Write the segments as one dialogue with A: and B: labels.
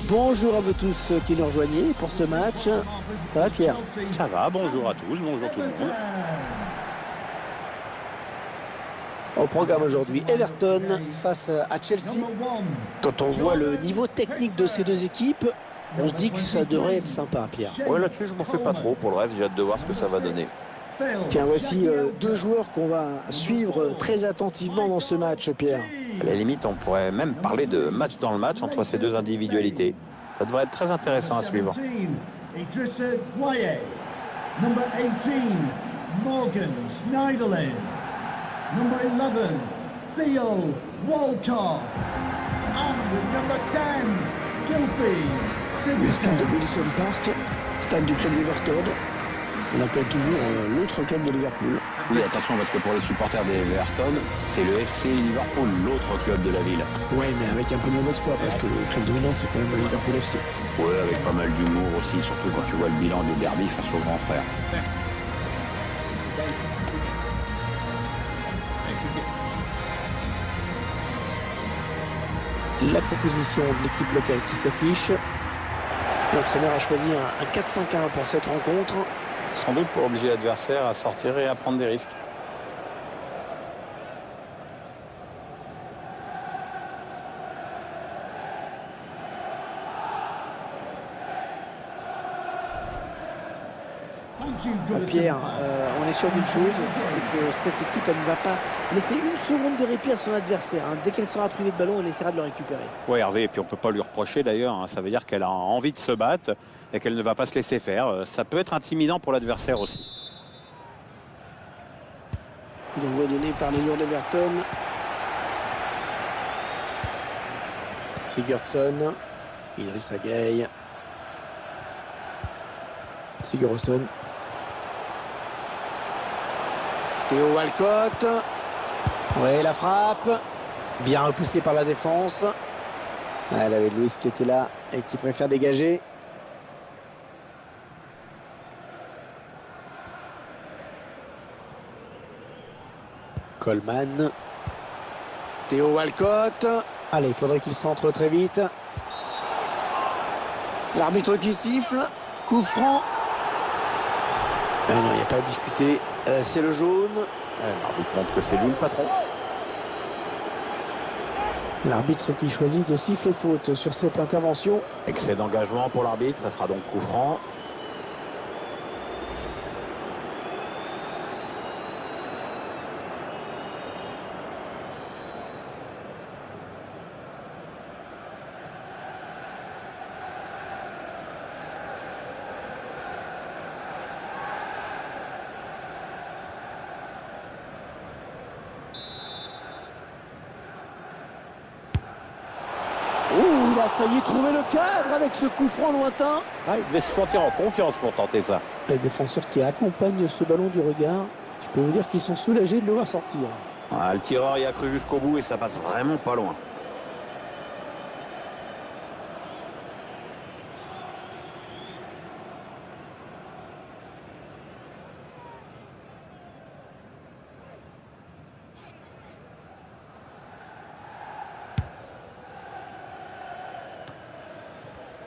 A: Bonjour à vous tous qui nous rejoignez pour ce match. Ça va Pierre?
B: Ça va, bonjour à tous, bonjour tout le monde.
A: Au programme aujourd'hui, Everton face à Chelsea. Quand on voit le niveau technique de ces deux équipes, on se dit que ça devrait être sympa, Pierre.
B: Ouais, là-dessus, je m'en fais pas trop. Pour le reste, j'ai hâte de voir ce que ça va donner.
A: Tiens, voici deux joueurs qu'on va suivre très attentivement dans ce match, Pierre.
B: À la limite, on pourrait même parler de match dans le match entre ces deux individualités. Ça devrait être très intéressant à suivre.
C: Idrissa Gueye. Number 18, Morgan Schneiderlin. Number 11, Theo Walcott. And number 10, Gylfi
A: Le stade de
C: Sigurdsson.
A: Goodison Park, stade du club d'Everton. On appelle toujours l'autre club de Liverpool.
B: Oui, attention, parce que pour les supporters d'Everton, c'est le FC Liverpool, l'autre club de la ville.
A: Ouais, mais avec un peu de mauvaise foi, parce que le club dominant, c'est quand même le Liverpool FC.
B: Ouais, avec pas mal d'humour aussi, surtout quand tu vois le bilan du derby face au grand frère.
A: La proposition de l'équipe locale qui s'affiche. L'entraîneur a choisi un 4-5-1 pour cette rencontre.
B: Sans doute pour obliger l'adversaire à sortir et à prendre des risques.
A: Pierre, on est sûr d'une chose, c'est que cette équipe, elle ne va pas laisser une seconde de répit à son adversaire. Dès qu'elle sera privée de ballon, elle essaiera de le récupérer.
B: Oui, Hervé, et puis on ne peut pas lui reprocher d'ailleurs. Ça veut dire qu'elle a envie de se battre et qu'elle ne va pas se laisser faire. Ça peut être intimidant pour l'adversaire aussi.
A: Coup d'envoi donné par les joueurs d'Everton. Sigurdsson. Idrissa Gueye. Sigurdsson. Theo Walcott. Ouais, la frappe. Bien repoussé par la défense. Elle avait Louis qui était là et qui préfère dégager. Coleman. Theo Walcott. Allez, il faudrait qu'il centre très vite. L'arbitre qui siffle. Coup franc. Ah non, il n'y a pas à discuter. C'est le jaune.
B: L'arbitre montre que c'est lui le patron.
A: L'arbitre qui choisit de siffler faute sur cette intervention.
B: Excès d'engagement pour l'arbitre, ça fera donc coup franc.
A: Il a failli trouver le cadre avec ce coup franc lointain.
B: Il devait se sentir en confiance pour tenter ça.
A: Les défenseurs qui accompagnent ce ballon du regard, je peux vous dire qu'ils sont soulagés de le voir sortir.
B: Le tireur y a cru jusqu'au bout et ça passe vraiment pas loin.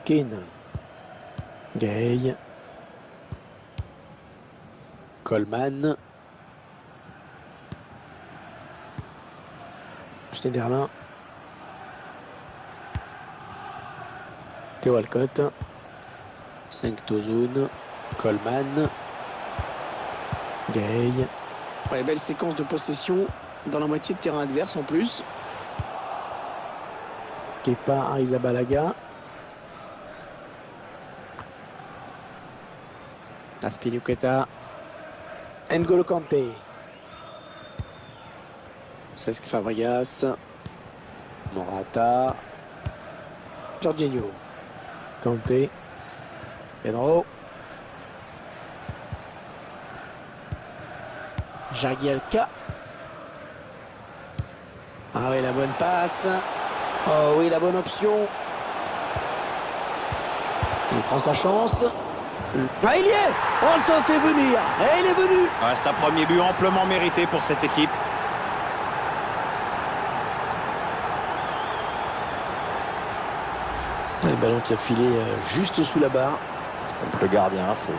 A: Kane. Gueye. Coleman. Schneiderlin. Theo Walcott. 5 Tozoun. Coleman. Gueye. Ouais, belle séquence de possession dans la moitié de terrain adverse en plus. Kepa Arrizabalaga. Azpilicueta. N'Golo Kanté. Cesc Fabregas. Morata. Jorginho. Kanté. Pedro. Jagielka. Ah oui, la bonne passe. Oh oui, la bonne option. Il prend sa chance. Ah, il y est. On le sentait venir. Et il est venu.
B: C'est un premier but amplement mérité pour cette équipe.
A: Le ballon qui a filé juste sous la barre.
B: Donc le gardien, c'est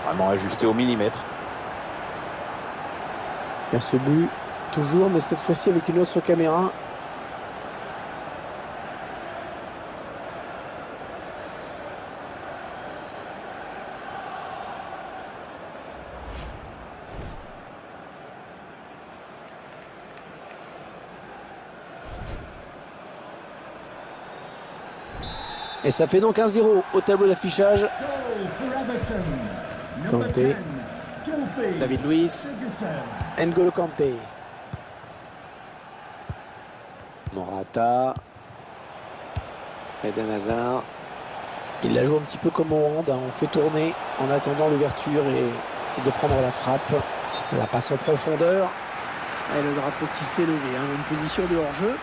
B: vraiment ajusté au millimètre.
A: Il y a ce but, toujours, mais cette fois-ci avec une autre caméra. Et ça fait donc 1-0 au tableau d'affichage.
C: Goal for Everton. Number
A: Kanté.
C: 10, Gylfi
A: David Luiz.
C: Ferguson.
A: N'Golo Kanté. Morata. Eden Hazard. Il la joue un petit peu comme au hand, hein. On fait tourner en attendant l'ouverture et de prendre la frappe. La passe en profondeur. Et le drapeau qui s'est levé, hein. Une position de hors-jeu.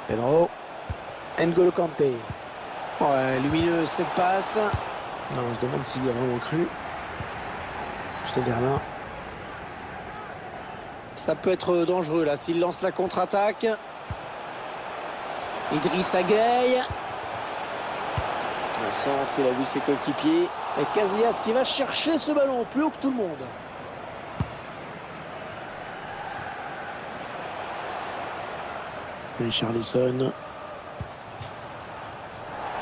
A: Pedro. N'Golo Kanté. Ouais, lumineuse cette passe. Non, on se demande s'il y a vraiment cru. Je te dis rien. Ça peut être dangereux là s'il lance la contre-attaque. Idrissa Gueye. Au centre, il a vu ses coéquipiers. Et Casillas qui va chercher ce ballon plus haut que tout le monde. Richarlison.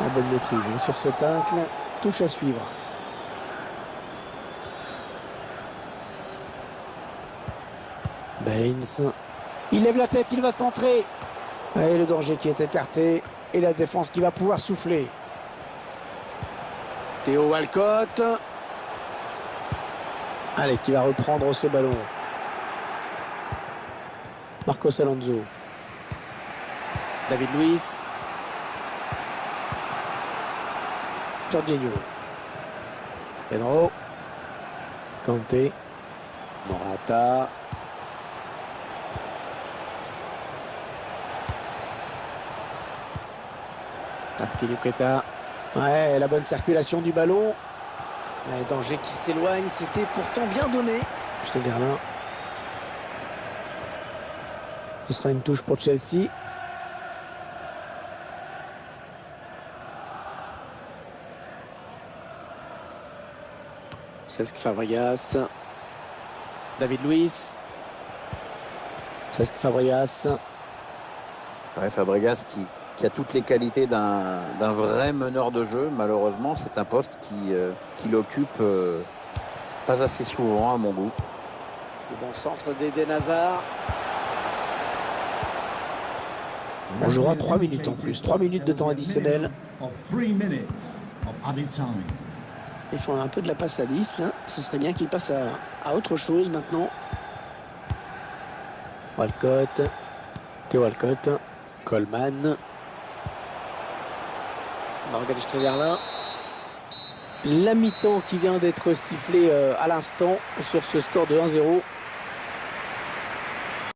A: En bonne maîtrise hein, sur ce tacle. Touche à suivre. Baines. Il lève la tête, il va centrer. Et le danger qui est écarté. Et la défense qui va pouvoir souffler. Theo Walcott. Allez, qui va reprendre ce ballon. Marcos Alonso. David Luiz. Jorginho. Pedro. Kanté. Morata. Azpilicueta. Ouais, la bonne circulation du ballon. Le danger qui s'éloigne. C'était pourtant bien donné. Je te dis rien. Ce sera une touche pour Chelsea. Cesc Fabregas. David Luiz. Cesc Fabregas.
B: Ouais, Fabregas qui a toutes les qualités d'un vrai meneur de jeu. Malheureusement, c'est un poste qu'il occupe pas assez souvent à mon goût.
A: Le bon centre d'Eden Hazard. On jouera 3 minutes en plus. 3 minutes de temps additionnel. Ils font un peu de la passe à 10 là. Ce serait bien qu'ils passent à autre chose maintenant. Walcott. Theo Walcott. Coleman. Morgan Schneiderlin. La mi-temps qui vient d'être sifflée à l'instant sur ce score de 1-0.